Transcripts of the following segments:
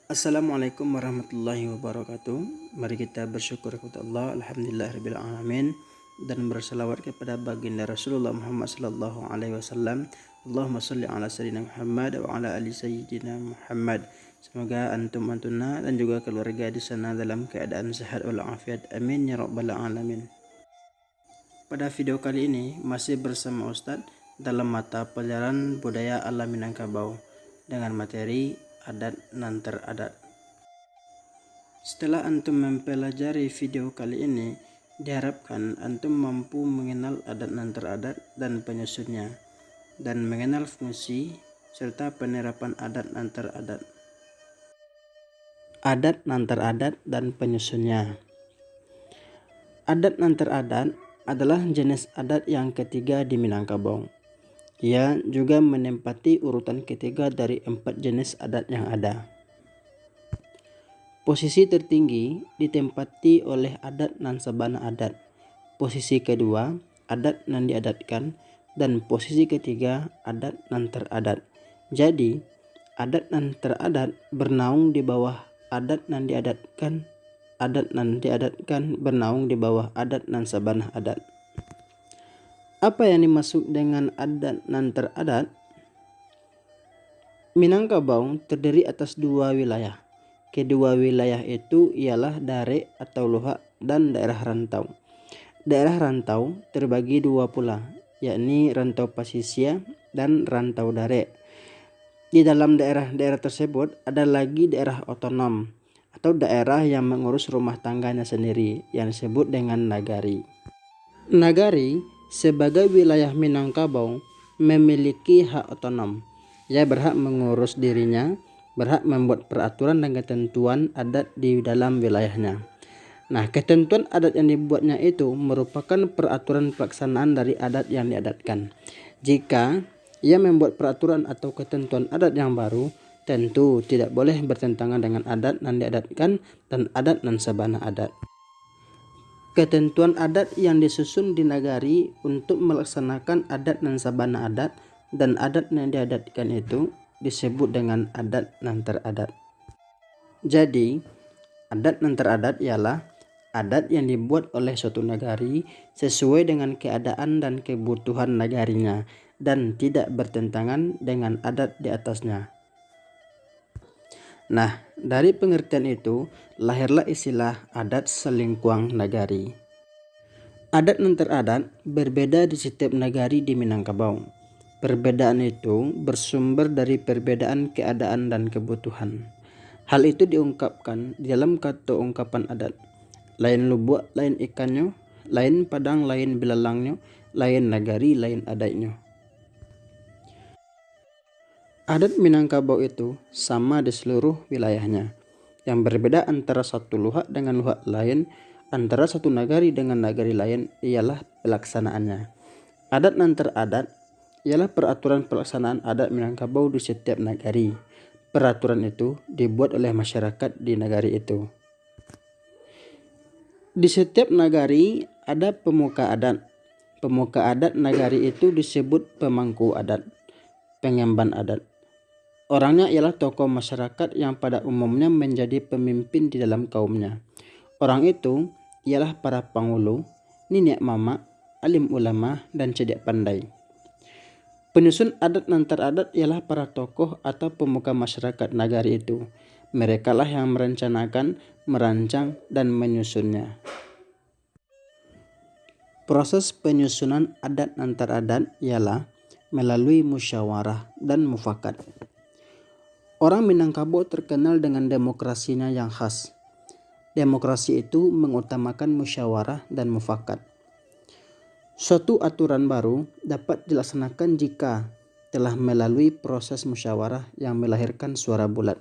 Assalamualaikum warahmatullahi wabarakatuh. Mari kita bersyukur kepada Allah, alhamdulillahirabbil alamin, dan berselawat kepada baginda Rasulullah Muhammad sallallahu alaihi wasallam. Allahumma shalli ala sayyidina Muhammad wa ala ali sayyidina Muhammad. Semoga antum antuna dan juga keluarga di sana dalam keadaan sehat walafiat. Amin ya rabbal alamin. Pada video kali ini masih bersama Ustadz dalam mata pelajaran budaya alam Minangkabau dengan materi adat nan teradat. Setelah antum mempelajari video kali ini, diharapkan antum mampu mengenal adat nan teradat dan penyusunnya, dan mengenal fungsi serta penerapan adat nan teradat. Adat nan teradat dan penyusunnya. Adat nan teradat adalah jenis adat yang ketiga di Minangkabau. Ia juga menempati urutan ketiga dari 4 jenis adat yang ada. Posisi tertinggi ditempati oleh adat nan sabana adat. Posisi kedua, adat nan diadatkan, dan posisi ketiga, adat nan teradat. Jadi, adat nan teradat bernaung di bawah adat nan diadatkan. Adat nan diadatkan bernaung di bawah adat nan sabana adat. Apa yang dimaksud dengan adat nan teradat? Minangkabau terdiri atas 2 wilayah. Kedua wilayah itu ialah Dare atau Luhak dan daerah rantau. Daerah rantau terbagi 2 pula, yakni rantau Pasisia dan rantau Dare. Di dalam daerah-daerah tersebut ada lagi daerah otonom atau daerah yang mengurus rumah tangganya sendiri yang disebut dengan nagari. Nagari sebagai wilayah Minangkabau memiliki hak otonom. Ia berhak mengurus dirinya, berhak membuat peraturan dan ketentuan adat di dalam wilayahnya. Nah, ketentuan adat yang dibuatnya itu merupakan peraturan pelaksanaan dari adat yang diadatkan. Jika ia membuat peraturan atau ketentuan adat yang baru, tentu tidak boleh bertentangan dengan adat yang diadatkan dan adat nan sabana adat. Ketentuan adat yang disusun di nagari untuk melaksanakan adat nan sabana adat dan adat yang diadatkan itu disebut dengan adat nan teradat. Jadi, adat nan teradat ialah adat yang dibuat oleh suatu nagari sesuai dengan keadaan dan kebutuhan nagarinya dan tidak bertentangan dengan adat di atasnya. Nah, dari pengertian itu lahirlah istilah adat selingkuang nagari. Adat nan teradat berbeda di setiap nagari di Minangkabau. Perbedaan itu bersumber dari perbedaan keadaan dan kebutuhan. Hal itu diungkapkan di dalam kata ungkapan adat. Lain lubuk, lain ikannya, lain padang, lain belalangnya, lain nagari, lain adatnya. Adat Minangkabau itu sama di seluruh wilayahnya. Yang berbeda antara satu luhak dengan luhak lain, antara satu nagari dengan nagari lain ialah pelaksanaannya. Adat nan teradat ialah peraturan pelaksanaan adat Minangkabau di setiap nagari. Peraturan itu dibuat oleh masyarakat di nagari itu. Di setiap nagari ada pemuka adat. Pemuka adat nagari itu disebut pemangku adat, pengemban adat. Orangnya ialah tokoh masyarakat yang pada umumnya menjadi pemimpin di dalam kaumnya. Orang itu ialah para pangulu, nenek mama, alim ulama, dan cerdik pandai. Penyusun adat nan teradat ialah para tokoh atau pemuka masyarakat nagari itu. Mereka lah yang merencanakan, merancang, dan menyusunnya. Proses penyusunan adat nan teradat ialah melalui musyawarah dan mufakat. Orang Minangkabau terkenal dengan demokrasinya yang khas. Demokrasi itu mengutamakan musyawarah dan mufakat. Suatu aturan baru dapat dilaksanakan jika telah melalui proses musyawarah yang melahirkan suara bulat.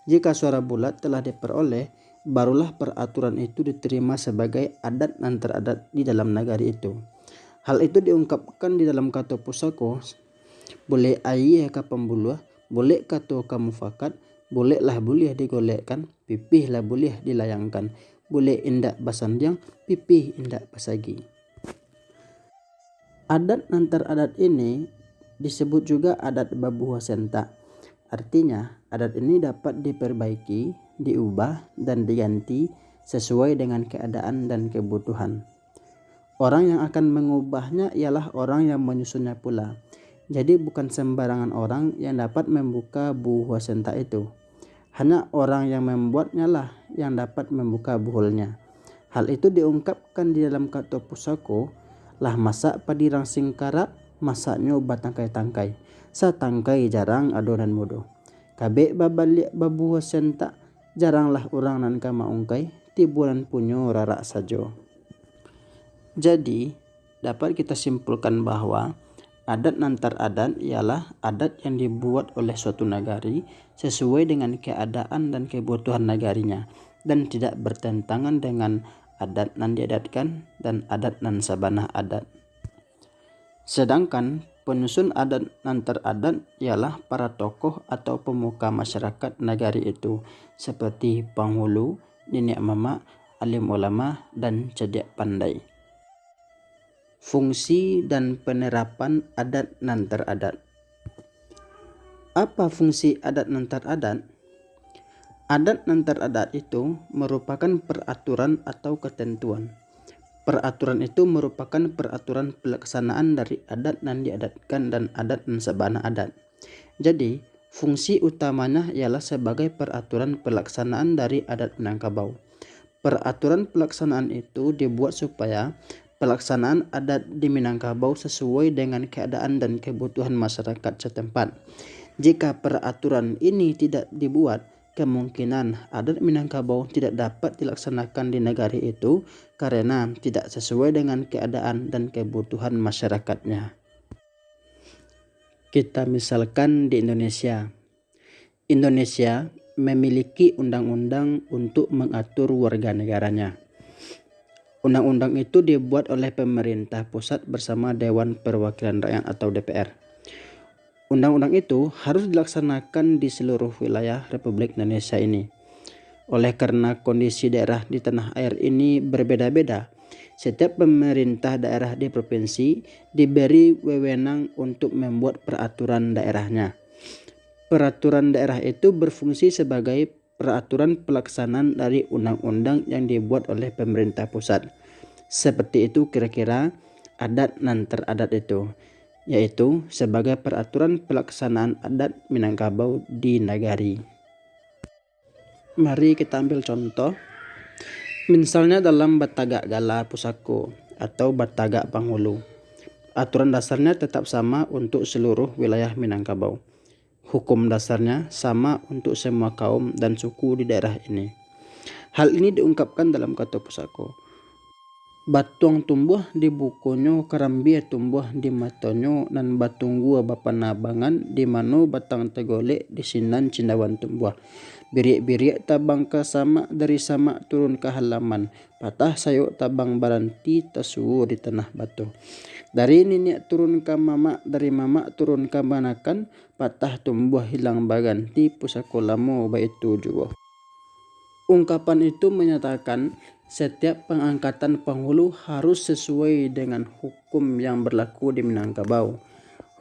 Jika suara bulat telah diperoleh, barulah peraturan itu diterima sebagai adat nan teradat di dalam nagari itu. Hal itu diungkapkan di dalam kata pusako, boleh ayi ka pembuluh, boleh kata kamu fakat, bolehlah boleh digolekkan, pipih lah boleh dilayangkan, boleh indak basandiang, pipih indak basagi. Adat nan teradat ini disebut juga adat babuha senta Artinya, adat ini dapat diperbaiki, diubah, dan diganti sesuai dengan keadaan dan kebutuhan. Orang yang akan mengubahnya ialah orang yang menyusunnya pula. Jadi bukan sembarangan orang yang dapat membuka buah sentak itu. Hanya orang yang membuatnya lah yang dapat membuka buhulnya. Hal itu diungkapkan di dalam kata pusako, lah masak padi rangsing karak, masaknya batangkai-tangkai. Satangkai jarang adonan mudo. Kabek babalik babuah sentak, jaranglah orang nan kama ungkai, tiburan punyo rarak sajo. Jadi, dapat kita simpulkan bahwa adat nantar adat ialah adat yang dibuat oleh suatu nagari sesuai dengan keadaan dan kebutuhan nagarinya dan tidak bertentangan dengan adat nan diadatkan dan adat nan sabanah adat. Sedangkan penyusun adat nantar adat ialah para tokoh atau pemuka masyarakat nagari itu seperti penghulu, nenek mama, alim ulama, dan cediak pandai. Fungsi dan penerapan adat nantar adat. Apa fungsi adat nantar adat? Adat nantar adat itu merupakan peraturan atau ketentuan. Peraturan itu merupakan peraturan pelaksanaan dari adat yang diadatkan dan adat yang sabanah adat. Jadi, fungsi utamanya ialah sebagai peraturan pelaksanaan dari adat Minangkabau. Peraturan pelaksanaan itu dibuat supaya pelaksanaan adat di Minangkabau sesuai dengan keadaan dan kebutuhan masyarakat setempat. Jika peraturan ini tidak dibuat, kemungkinan adat Minangkabau tidak dapat dilaksanakan di negari itu karena tidak sesuai dengan keadaan dan kebutuhan masyarakatnya. Kita misalkan di Indonesia. Indonesia memiliki undang-undang untuk mengatur warga negaranya. Undang-undang itu dibuat oleh pemerintah pusat bersama Dewan Perwakilan Rakyat atau DPR. Undang-undang itu harus dilaksanakan di seluruh wilayah Republik Indonesia ini. Oleh karena kondisi daerah di tanah air ini berbeda-beda, setiap pemerintah daerah di provinsi diberi wewenang untuk membuat peraturan daerahnya. Peraturan daerah itu berfungsi sebagai peraturan pelaksanaan dari undang-undang yang dibuat oleh pemerintah pusat. Seperti itu kira-kira adat nantar adat itu, yaitu sebagai peraturan pelaksanaan adat Minangkabau di nagari. Mari kita ambil contoh. Misalnya dalam Batagak Gala Pusako atau Batagak Panghulu. Aturan dasarnya tetap sama untuk seluruh wilayah Minangkabau. Hukum dasarnya sama untuk semua kaum dan suku di daerah ini. Hal ini diungkapkan dalam kata pusako. Batuang tumbuh di bukonyo, karambia tumbuh di matonyo, nan batunggu bapanabangan di mano batang tegolek di sinan cindawan tumbuh. Biriak-biriak tabang ke sama dari sama turun ke halaman, patah sayuk tabang baranti tasuwu di tanah batu. Dari nenek turun ke mama, dari mama turun ke manakan, patah tumbuh hilang baganti pusako lamo baitu juga. Ungkapan itu menyatakan setiap pengangkatan penghulu harus sesuai dengan hukum yang berlaku di Minangkabau.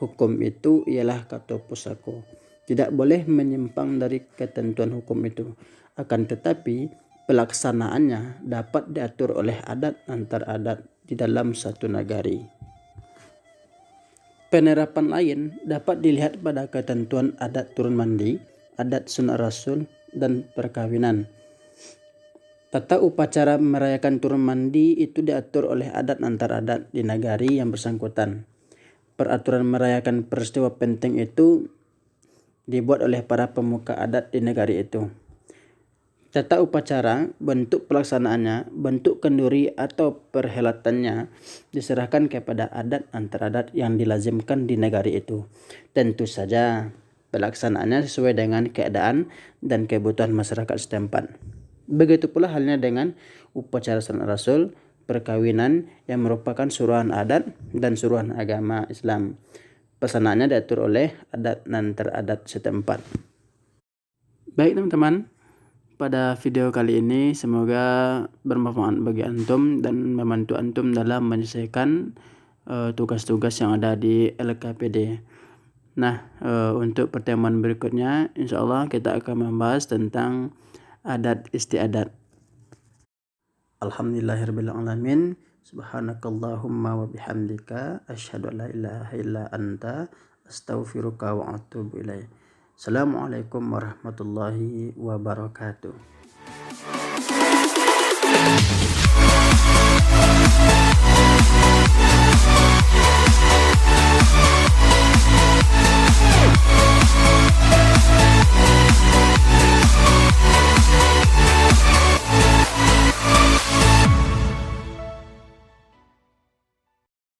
Hukum itu ialah kata pusako. Tidak boleh menyimpang dari ketentuan hukum itu. Akan tetapi pelaksanaannya dapat diatur oleh adat antar adat di dalam satu nagari. Penerapan lain dapat dilihat pada ketentuan adat turun mandi, adat sunat rasul, dan perkawinan. Tata upacara merayakan turun mandi itu diatur oleh adat antar adat di nagari yang bersangkutan. Peraturan merayakan peristiwa penting itu dibuat oleh para pemuka adat di negari itu. Tata upacara, bentuk pelaksanaannya, bentuk kenduri atau perhelatannya diserahkan kepada adat antar adat yang dilazimkan di negari itu. Tentu saja pelaksanaannya sesuai dengan keadaan dan kebutuhan masyarakat setempat. Begitu pula halnya dengan upacara sunat rasul, perkawinan yang merupakan suruhan adat dan suruhan agama Islam. Pelaksanaannya diatur oleh adat nantar adat setempat. Baik teman-teman, pada video kali ini semoga bermanfaat bagi antum dan membantu antum dalam menyelesaikan tugas-tugas yang ada di LKPD. Nah, untuk pertemuan berikutnya insya Allah kita akan membahas tentang adat istiadat. Alhamdulillahirabbil alamin. Subhanakallahumma wa bihamdika asyhadu an la ilaha illa anta astaghfiruka wa atubu ilaik. Assalamualaikum warahmatullahi wabarakatuh.